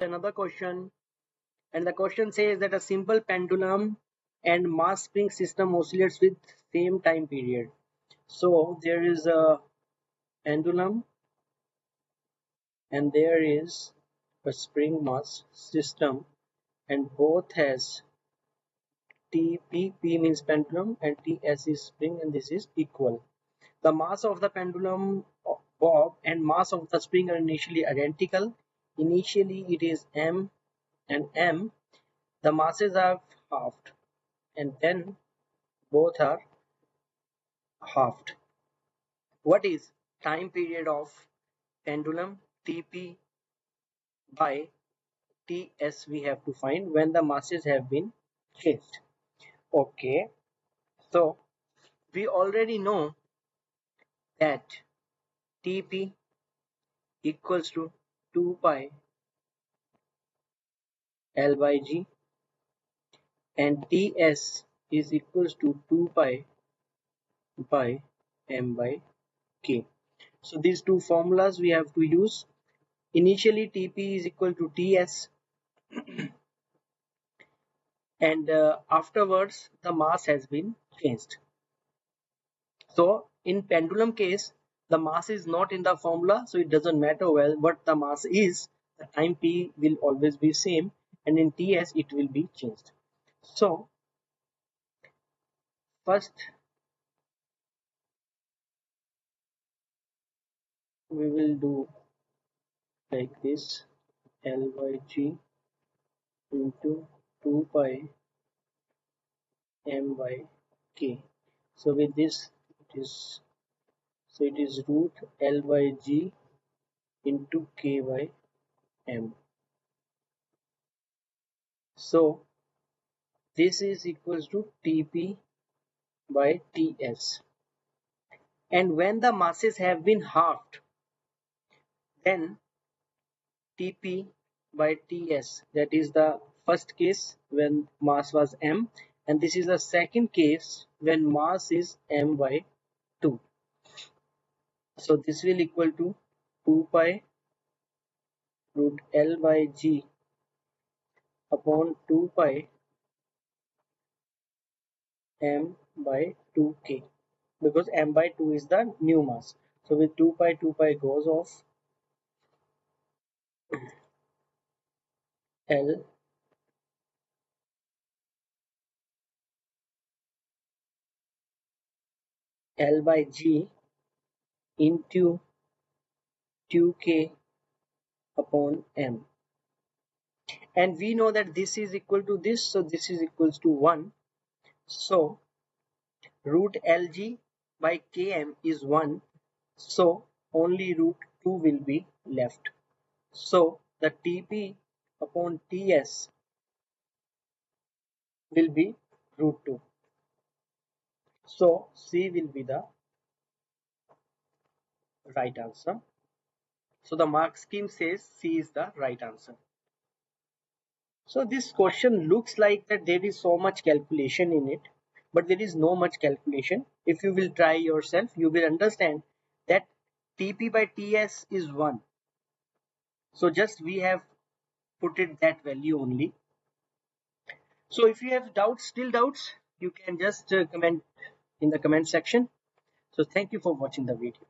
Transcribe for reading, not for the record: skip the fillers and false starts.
Another question, and the question says that a simple pendulum and mass spring system oscillates with same time period. So there is a pendulum and there is a spring mass system, and both has TP, P means pendulum, and TS is spring, and this is equal. The mass of the pendulum bob and mass of the spring are initially identical. Initially it is M and M. The masses are halved, and then both are halved. What is time period of pendulum? TP by TS we have to find when the masses have been changed. Okay, so we already know that TP equals to 2 pi L by G, and Ts is equals to 2 pi by M by K. So these two formulas we have to use. Initially Tp is equal to Ts, and afterwards the mass has been changed. So in pendulum case, the mass is not in the formula, so it doesn't matter well what the mass is, the time P will always be same, and in Ts it will be changed. So first we will do like this: L by G into 2 pi M by K. So with this it is root L by G into K by M. So this is equals to Tp by Ts. And when the masses have been halved, then Tp by Ts, that is the first case when mass was M, and this is the second case when mass is M by 2. So this will equal to 2 pi root L by G upon 2 pi M by 2K, because M by 2 is the new mass. So with 2 pi goes off. L L by G into 2K upon M. And we know that this is equal to this, so this is equals to 1. So root Lg by Km is 1, so only root 2 will be left. So the Tp upon Ts will be root 2. So C will be the right answer. So the mark scheme says C is the right answer. So this question looks like that there is so much calculation in it, but there is no much calculation. If you will try yourself, you will understand that Tp by Ts is 1. So just we have put it that value only. So if you have doubts, still doubts, you can just comment in the comment section. So thank you for watching the video.